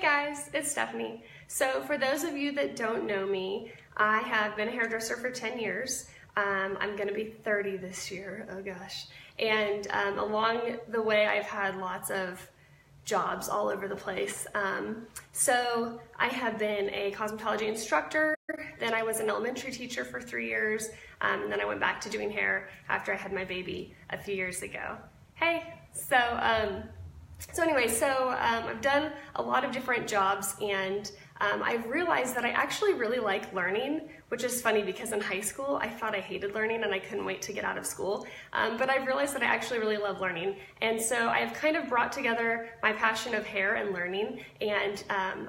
guys, it's Stephanie. So for those of you that don't know me, I have been a hairdresser for 10 years. I'm gonna be 30 this year, oh gosh. And along the way, I've had lots of jobs all over the place. So I have been a cosmetology instructor, then I was an elementary teacher for 3 years, and then I went back to doing hair after I had my baby a few years ago. Hey, so I've done a lot of different jobs, and I've realized that I actually really like learning, which is funny because in high school I thought I hated learning and I couldn't wait to get out of school, but I've realized that I actually really love learning. And so I've kind of brought together my passion of hair and learning, and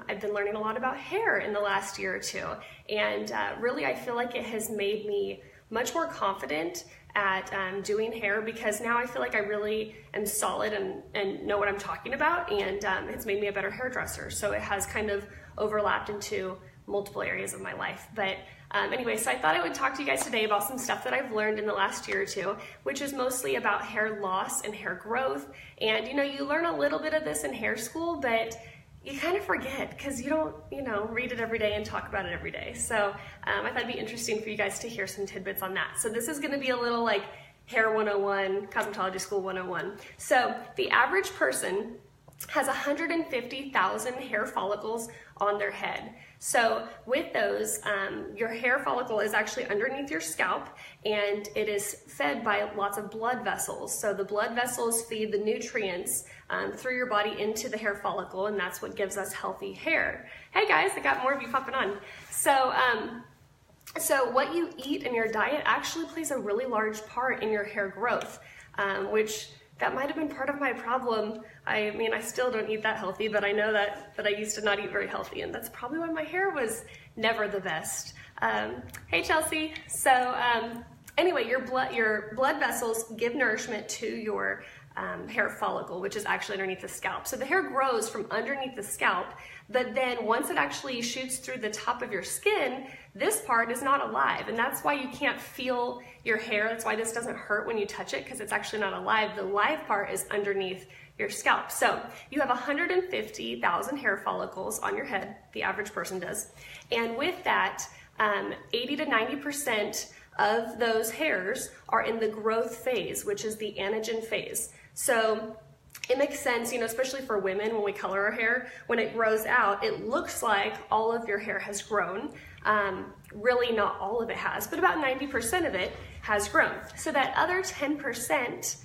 I've been learning a lot about hair in the last year or two, and really I feel like it has made me much more confident at doing hair, because now I feel like I really am solid and know what I'm talking about, and it's made me a better hairdresser. So it has kind of overlapped into multiple areas of my life. But anyway, so I thought I would talk to you guys today about some stuff that I've learned in the last year or two, which is mostly about hair loss and hair growth. And you learn a little bit of this in hair school, but you kind of forget because you don't, read it every day and talk about it every day. So I thought it'd be interesting for you guys to hear some tidbits on that. So this is going to be a little like Hair 101, Cosmetology School 101. So the average person has 150,000 hair follicles on their head. So with those, your hair follicle is actually underneath your scalp, and it is fed by lots of blood vessels. So the blood vessels feed the nutrients through your body into the hair follicle, and that's what gives us healthy hair. Hey guys, I got more of you popping on. So what you eat in your diet actually plays a really large part in your hair growth, which that might have been part of my problem. I mean, I still don't eat that healthy, but I know that I used to not eat very healthy, and that's probably why my hair was never the best. Hey Chelsea. So anyway, your blood vessels give nourishment to your hair follicle, which is actually underneath the scalp. So the hair grows from underneath the scalp, but then once it actually shoots through the top of your skin, this part is not alive, and that's why you can't feel your hair. That's why this doesn't hurt when you touch it, because it's actually not alive. The live part is underneath your scalp. So you have 150,000 hair follicles on your head, the average person does, and with that, 80 to 90% of those hairs are in the growth phase, which is the anagen phase. So it makes sense, especially for women when we color our hair, when it grows out, it looks like all of your hair has grown. Really not all of it has, but about 90% of it has grown. So that other 10%,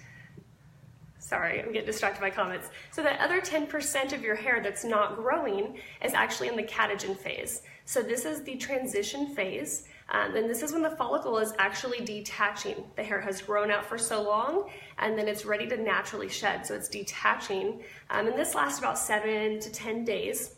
sorry, I'm getting distracted by comments. So that other 10% of your hair that's not growing is actually in the catagen phase. So this is the transition phase. And this is when the follicle is actually detaching. The hair has grown out for so long, and then it's ready to naturally shed. So it's detaching, and this lasts about 7 to 10 days.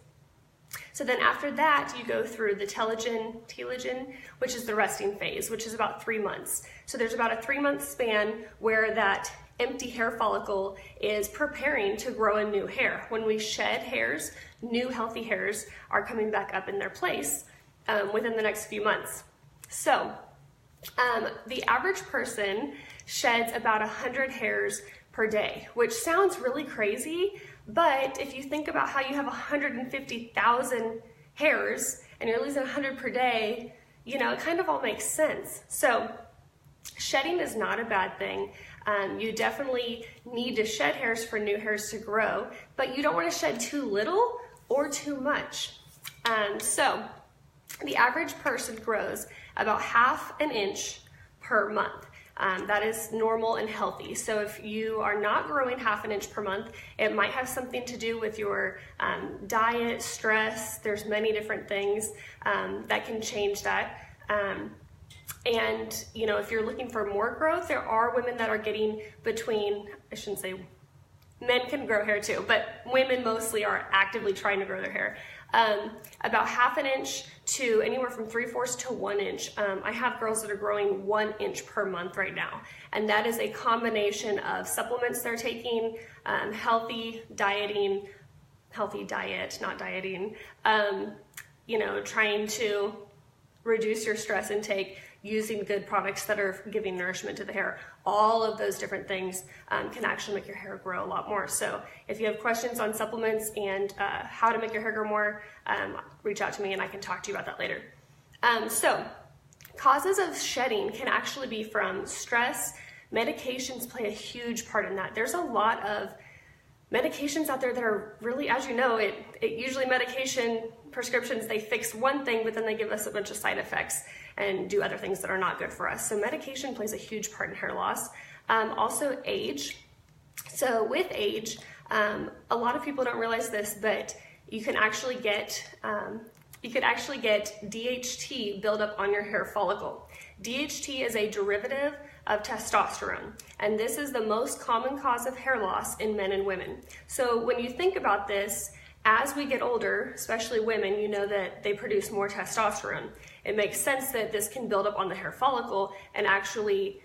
So then after that, you go through the telogen, which is the resting phase, which is about 3 months. So there's about a 3-month span where that empty hair follicle is preparing to grow a new hair. When we shed hairs, new healthy hairs are coming back up in their place within the next few months. So the average person sheds about 100 hairs per day, which sounds really crazy, but if you think about how you have 150,000 hairs and you're losing 100 per day, it kind of all makes sense. So shedding is not a bad thing. You definitely need to shed hairs for new hairs to grow, but you don't want to shed too little or too much. So the average person grows about 1/2 an inch per month. That is normal and healthy. So if you are not growing 1/2 an inch per month, it might have something to do with your diet, stress. There's many different things that can change that. And if you're looking for more growth, there are women that are getting between, I shouldn't say men can grow hair too, but women mostly are actively trying to grow their hair. About 1/2 an inch to anywhere from 3/4 to 1 inch. I have girls that are growing 1 inch per month right now. And that is a combination of supplements they're taking, healthy diet, not dieting, trying to reduce your stress intake, using good products that are giving nourishment to the hair. All of those different things can actually make your hair grow a lot more. So if you have questions on supplements and how to make your hair grow more, reach out to me and I can talk to you about that later. So causes of shedding can actually be from stress. Medications play a huge part in that. There's a lot of medications out there that are really, as you know, it usually medication prescriptions, they fix one thing, but then they give us a bunch of side effects and do other things that are not good for us. So medication plays a huge part in hair loss. Also age. So with age, a lot of people don't realize this, but you can actually get DHT buildup on your hair follicle. DHT is a derivative of testosterone, and this is the most common cause of hair loss in men and women. So when you think about this, as we get older, especially women, you know that they produce more testosterone. It makes sense that this can build up on the hair follicle and actually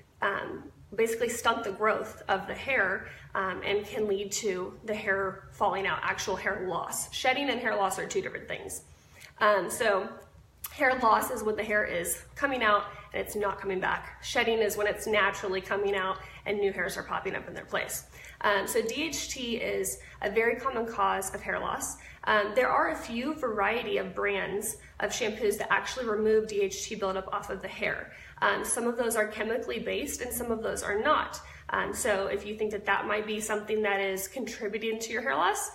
basically stunt the growth of the hair and can lead to the hair falling out, actual hair loss. Shedding and hair loss are two different things. So hair loss is when the hair is coming out and it's not coming back. Shedding is when it's naturally coming out and new hairs are popping up in their place. So DHT is a very common cause of hair loss. There are a few variety of brands of shampoos that actually remove DHT buildup off of the hair. Some of those are chemically based and some of those are not. So if you think that that might be something that is contributing to your hair loss,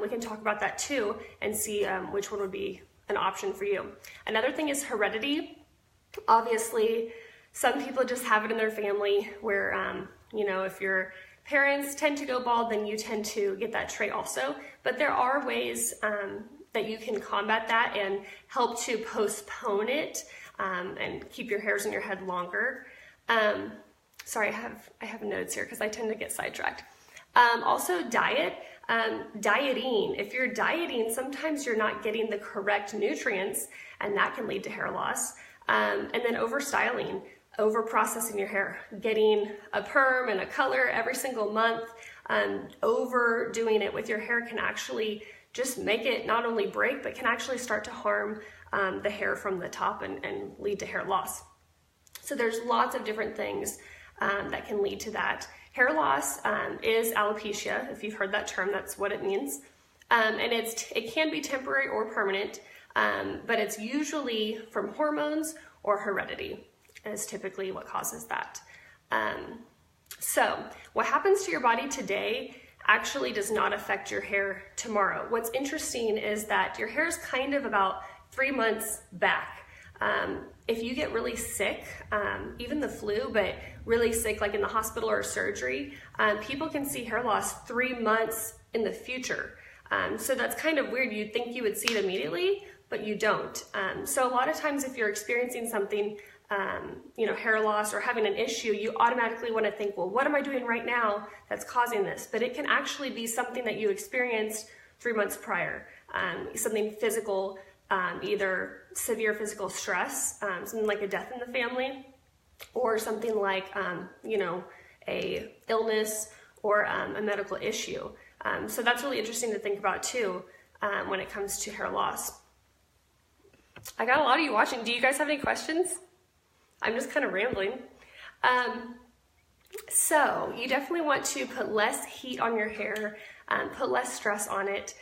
we can talk about that too and see which one would be an option for you. Another thing is heredity. Obviously, some people just have it in their family where, you know, if your parents tend to go bald, then you tend to get that trait also. But there are ways that you can combat that and help to postpone it and keep your hairs in your head longer. Sorry, I have notes here because I tend to get sidetracked. Also diet. Dieting. If you're dieting, sometimes you're not getting the correct nutrients and that can lead to hair loss. And then overstyling, over-processing your hair, getting a perm and a color every single month, overdoing it with your hair can actually just make it not only break, but can actually start to harm the hair from the top and lead to hair loss. So there's lots of different things that can lead to that. Hair loss is alopecia. If you've heard that term, that's what it means. And it can be temporary or permanent, but it's usually from hormones or heredity is typically what causes that. So what happens to your body today actually does not affect your hair tomorrow. What's interesting is that your hair is kind of about 3 months back. If you get really sick, even the flu, but really sick like in the hospital or surgery, people can see hair loss 3 months in the future. So that's kind of weird. You'd think you would see it immediately, but you don't. So a lot of times if you're experiencing something, you know, hair loss or having an issue, you automatically want to think, well, what am I doing right now that's causing this? But it can actually be something that you experienced 3 months prior, something physical, either severe physical stress, something like a death in the family, or something like, you know, a illness or a medical issue. So that's really interesting to think about too when it comes to hair loss. I got a lot of you watching. Do you guys have any questions? I'm just kind of rambling. So you definitely want to put less heat on your hair, put less stress on it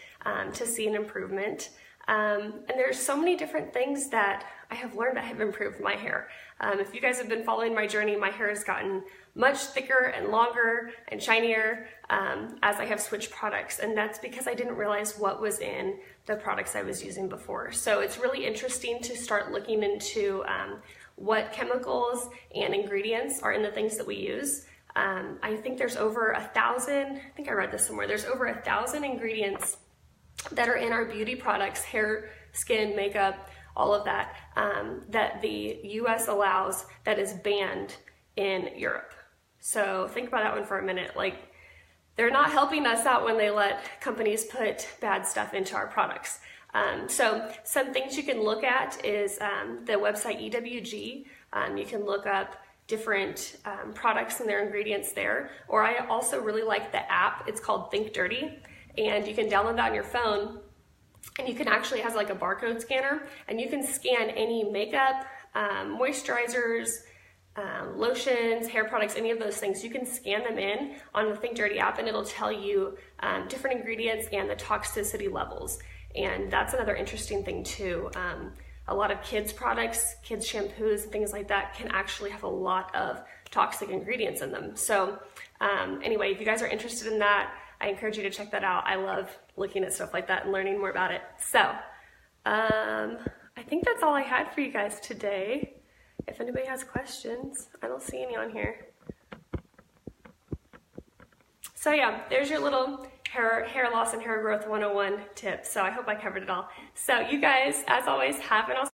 to see an improvement. And there's so many different things that I have learned that have improved my hair. If you guys have been following my journey, my hair has gotten much thicker and longer and shinier as I have switched products. And that's because I didn't realize what was in the products I was using before. So it's really interesting to start looking into what chemicals and ingredients are in the things that we use. I think there's over 1,000, I think I read this somewhere, there's over 1,000 ingredients that are in our beauty products, hair, skin, makeup, all of that, that the US allows that is banned in Europe. So think about that one for a minute. Like, they're not helping us out when they let companies put bad stuff into our products. So some things you can look at is the website EWG. You can look up different products and their ingredients there. Or I also really like the app. It's called Think Dirty. And you can download that on your phone, and you can actually, it has like a barcode scanner, and you can scan any makeup, moisturizers, lotions, hair products, any of those things, you can scan them in on the Think Dirty app and it'll tell you different ingredients and the toxicity levels. And that's another interesting thing too. A lot of kids products, kids shampoos and things like that can actually have a lot of toxic ingredients in them. So anyway, if you guys are interested in that, I encourage you to check that out. I love looking at stuff like that and learning more about it. So I think that's all I had for you guys today. If anybody has questions, I don't see any on here. So yeah, there's your little hair loss and hair growth 101 tips. So I hope I covered it all. So you guys, as always, have an awesome